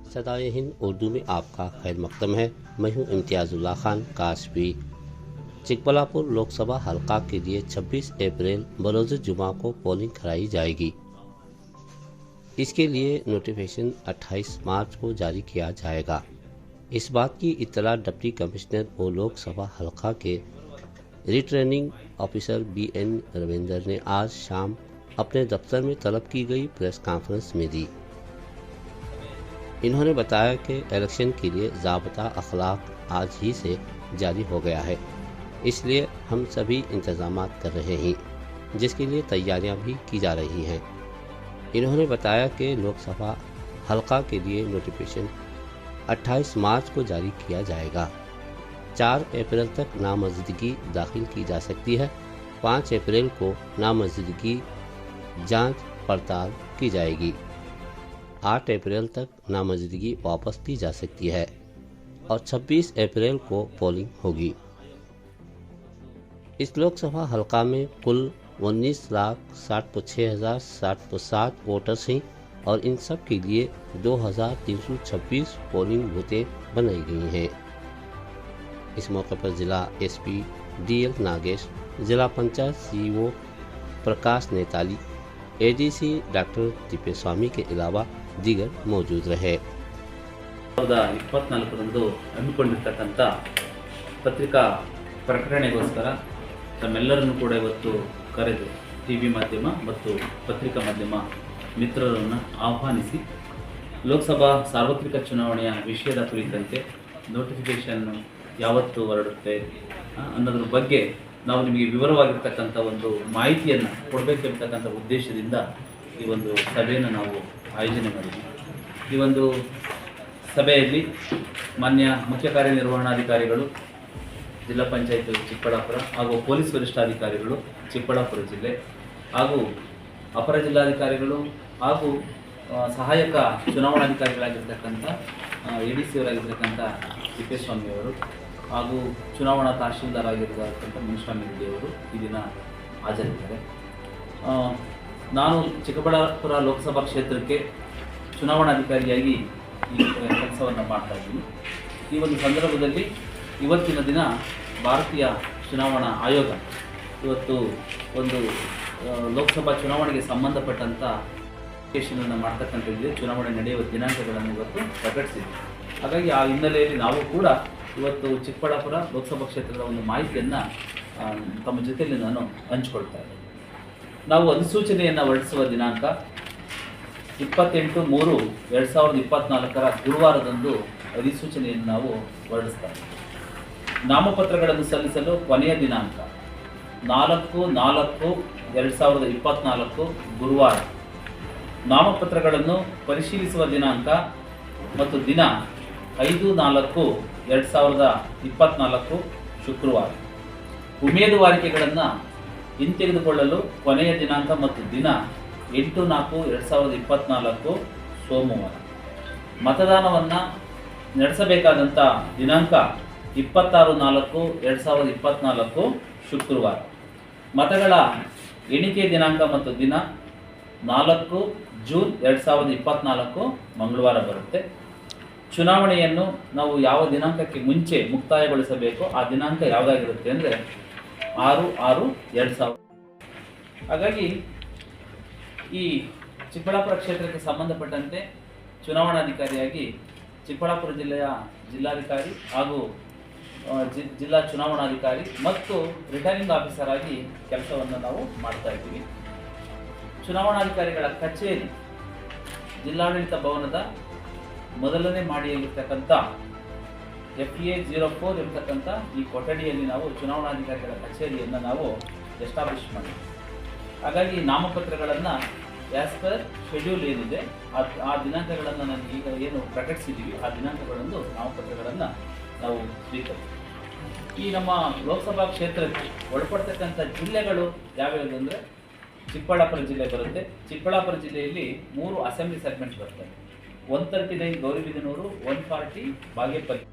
सदाए हिंद उर्दू में आपका खैर मकदम है। मैं हूं इम्तियाजुल्लाह खान काशफी। चिकबल्लापुर लोकसभा हलका के लिए 26 अप्रैल बरोज़ जुमा को पोलिंग कराई जाएगी। इसके लिए नोटिफिकेशन 28 मार्च को जारी किया जाएगा। इस बात की इत्तला डिप्टी कमिश्नर और लोकसभा हलका के रिटर्निंग ऑफिसर BN रविंदर ने आज शाम अपने दफ्तर में तलब की गई प्रेस कॉन्फ्रेंस में दी। इन्होंने बताया कि इलेक्शन के लिए ज़ाब्ता अखलाक आज ही से जारी हो गया है, इसलिए हम सभी इंतज़ाम कर रहे हैं, जिसके लिए तैयारियां भी की जा रही हैं। इन्होंने बताया कि लोकसभा हलका के लिए नोटिफिकेशन 28 मार्च को जारी किया जाएगा। 4 अप्रैल तक नामजदगी दाखिल की जा सकती है। 5 अप्रैल को नामजदगी जांच पड़ताल की जाएगी। 8 अप्रैल तक नामजदगी वापस ली जा सकती है और 26 अप्रैल को पोलिंग होगी। इस लोकसभा हलका में कुल 19,66,707 वोटर्स हैं और इन सब के लिए 2,326 पोलिंग बूथें बनाई गई हैं। इस मौके पर जिला SP DL नागेश, जिला पंचायत CO प्रकाश नेताली, ADC डॉक्टर ತಿಪ್ಪೇಸ್ವಾಮಿ के अलावा दीगर मौजूद रहे। 2024 ಹಮ್ಮಿಕೊಂಡಿರ್ತಕ್ಕಂಥ ಪತ್ರಿಕಾ ಪ್ರಕಟಣೆಗೋಸ್ಕರ ತಮ್ಮೆಲ್ಲರನ್ನು ಕೂಡ ಇವತ್ತು ಕರೆದು TV ಮಾಧ್ಯಮ ಮತ್ತು ಪತ್ರಿಕಾ ಮಾಧ್ಯಮ ಮಿತ್ರರನ್ನು ಆಹ್ವಾನಿಸಿ ಲೋಕಸಭಾ ಸಾರ್ವತ್ರಿಕ ಚುನಾವಣೆಯ ವಿಷಯದ ಕುರಿತಂತೆ ನೋಟಿಫಿಕೇಷನ್ ಯಾವತ್ತು ಹೊರಡುತ್ತೆ ಅನ್ನೋದ್ರ ಬಗ್ಗೆ ನಾವು ನಿಮಗೆ ವಿವರವಾಗಿರ್ತಕ್ಕಂಥ ಒಂದು ಮಾಹಿತಿಯನ್ನು ಕೊಡಬೇಕೆಂಬತಕ್ಕಂಥ ಉದ್ದೇಶದಿಂದ ಈ ಒಂದು ಸಭೆಯನ್ನು ನಾವು ಆಯೋಜನೆ ಮಾಡಿದ್ವಿ। ಈ ಒಂದು ಸಭೆಯಲ್ಲಿ ಮಾನ್ಯ ಮುಖ್ಯ ಕಾರ್ಯನಿರ್ವಹಣಾಧಿಕಾರಿಗಳು ಜಿಲ್ಲಾ ಪಂಚಾಯತ್ ಚಿಕ್ಕಬಳ್ಳಾಪುರ ಹಾಗೂ ಪೊಲೀಸ್ ವರಿಷ್ಠಾಧಿಕಾರಿಗಳು ಚಿಕ್ಕಬಳ್ಳಾಪುರ ಜಿಲ್ಲೆ ಹಾಗೂ ಅಪರ ಜಿಲ್ಲಾಧಿಕಾರಿಗಳು ಹಾಗೂ ಸಹಾಯಕ ಚುನಾವಣಾಧಿಕಾರಿಗಳಾಗಿರ್ತಕ್ಕಂಥ ADC ಅವರಾಗಿರ್ತಕ್ಕಂಥ ತಿಪ್ಪೇಸ್ವಾಮಿಯವರು ಹಾಗೂ ಚುನಾವಣಾ ತಹಶೀಲ್ದಾರ್ ಆಗಿರ್ತಕ್ಕಂಥ ಮುನಿಸ್ವಾಮಿ ರೆಡ್ಡಿಯವರು ಈ ದಿನ ಹಾಜರಿದ್ದಾರೆ। ನಾನು ಚಿಕ್ಕಬಳ್ಳಾಪುರ ಲೋಕಸಭಾ ಕ್ಷೇತ್ರಕ್ಕೆ ಚುನಾವಣಾಧಿಕಾರಿಯಾಗಿ ಈ ಕೆಲಸವನ್ನು ಮಾಡ್ತಾ ಇದ್ದೀನಿ। ಈ ಒಂದು ಸಂದರ್ಭದಲ್ಲಿ ಇವತ್ತಿನ ದಿನ ಭಾರತೀಯ ಚುನಾವಣಾ ಆಯೋಗ ಇವತ್ತು ಒಂದು ಲೋಕಸಭಾ ಚುನಾವಣೆಗೆ ಸಂಬಂಧಪಟ್ಟಂಥ ಅಪ್ಲಿಕೇಶನನ್ನು ಮಾಡ್ತಕ್ಕಂಥದ್ದಿದೆ। ಚುನಾವಣೆ ನಡೆಯುವ ದಿನಾಂಕಗಳನ್ನು ಇವತ್ತು ಪ್ರಕಟಿಸಿದೆ। ಹಾಗಾಗಿ ಆ ಹಿನ್ನೆಲೆಯಲ್ಲಿ ನಾವು ಕೂಡ ಇವತ್ತು ಚಿಕ್ಕಬಳ್ಳಾಪುರ ಲೋಕಸಭಾ ಕ್ಷೇತ್ರದ ಒಂದು ಮಾಹಿತಿಯನ್ನು ತಮ್ಮ ಜೊತೆಯಲ್ಲಿ ನಾನು ಹಂಚಿಕೊಳ್ತಾ ಇದ್ದೇನೆ। ನಾವು ಅಧಿಸೂಚನೆಯನ್ನು ಹೊರಡಿಸುವ ದಿನಾಂಕ 28/3/2024 ಗುರುವಾರದಂದು ಅಧಿಸೂಚನೆಯನ್ನು ನಾವು ಹೊರಡಿಸ್ತಾ ಇದ್ದೇವೆ। ನಾಮಪತ್ರಗಳನ್ನು ಸಲ್ಲಿಸಲು ಕೊನೆಯ ದಿನಾಂಕ 4/4/2024 ಗುರುವಾರ। ನಾಮಪತ್ರಗಳನ್ನು ಪರಿಶೀಲಿಸುವ ದಿನಾಂಕ ಮತ್ತು ದಿನ 5/4/2024 ಶುಕ್ರವಾರ। ಉಮೇದುವಾರಿಕೆಗಳನ್ನು ಹಿಂತೆಗೆದುಕೊಳ್ಳಲು ಕೊನೆಯ ದಿನಾಂಕ ಮತ್ತು ದಿನ 8/4/2024 ಸೋಮವಾರ। ಮತದಾನವನ್ನು ನಡೆಸಬೇಕಾದಂಥ ದಿನಾಂಕ 26/4/2024 ಶುಕ್ರವಾರ। ಮತಗಳ ಎಣಿಕೆ ದಿನಾಂಕ ಮತ್ತು ದಿನ 4 ಜೂನ್ 2024 ಮಂಗಳವಾರ ಬರುತ್ತೆ। ಚುನಾವಣೆಯನ್ನು ನಾವು ಯಾವ ದಿನಾಂಕಕ್ಕೆ ಮುಂಚೆ ಮುಕ್ತಾಯಗೊಳಿಸಬೇಕು ಆ ದಿನಾಂಕ ಯಾವುದಾಗಿರುತ್ತೆ ಅಂದರೆ 6/6/2000। ಹಾಗಾಗಿ ಈ ಚಿಕ್ಕಬಳ್ಳಾಪುರ ಕ್ಷೇತ್ರಕ್ಕೆ ಸಂಬಂಧಪಟ್ಟಂತೆ ಚುನಾವಣಾಧಿಕಾರಿಯಾಗಿ ಚಿಕ್ಕಬಳ್ಳಾಪುರ ಜಿಲ್ಲೆಯ ಜಿಲ್ಲಾಧಿಕಾರಿ ಹಾಗೂ ಜಿಲ್ಲಾ ಚುನಾವಣಾಧಿಕಾರಿ ಮತ್ತು ರಿಟರ್ನಿಂಗ್ ಆಫೀಸರ್ ಆಗಿ ಕೆಲಸವನ್ನು ನಾವು ಮಾಡ್ತಾ ಇದ್ದೀವಿ। ಚುನಾವಣಾಧಿಕಾರಿಗಳ ಕಚೇರಿ ಜಿಲ್ಲಾಡಳಿತ ಭವನದ ಮೊದಲನೇ ಮಾಡಿಯಲ್ಲಿರ್ತಕ್ಕಂಥ FA04 ಇರ್ತಕ್ಕಂಥ ಈ ಕೊಠಡಿಯಲ್ಲಿ ನಾವು ಚುನಾವಣಾಧಿಕಾರಿಗಳ ಕಚೇರಿಯನ್ನು ನಾವು ಎಸ್ಟಾಬ್ಲಿಷ್ ಮಾಡಿದ್ವಿ। ಹಾಗಾಗಿ ನಾಮಪತ್ರಗಳನ್ನು ಆ್ಯಸ್ ಪರ್ ಶೆಡ್ಯೂಲ್ ಏನಿದೆ ಆ ದಿನಾಂಕಗಳನ್ನು ನಾನು ಈಗ ಏನು ಪ್ರಕಟಿಸಿದ್ದೀವಿ ಆ ದಿನಾಂಕಗಳಂದು ನಾಮಪತ್ರಗಳನ್ನು ನಾವು ಸ್ವೀಕರಿಸ್ತೀವಿ। ಈ ನಮ್ಮ ಲೋಕಸಭಾ ಕ್ಷೇತ್ರಕ್ಕೆ ಒಳಪಡ್ತಕ್ಕಂಥ ಜಿಲ್ಲೆಗಳು ಯಾವ್ಯಾವುದು ಅಂದರೆ ಚಿಕ್ಕಬಳ್ಳಾಪುರ ಜಿಲ್ಲೆ ಬರುತ್ತೆ। ಚಿಕ್ಕಬಳ್ಳಾಪುರ ಜಿಲ್ಲೆಯಲ್ಲಿ 3 ಅಸೆಂಬ್ಲಿ ಸೆಗ್ಮೆಂಟ್ಸ್ ಬರ್ತವೆ। 139 ಗೌರಿಬಿದನೂರು, 140 ಬಾಗೇಪಲ್ಲಿ।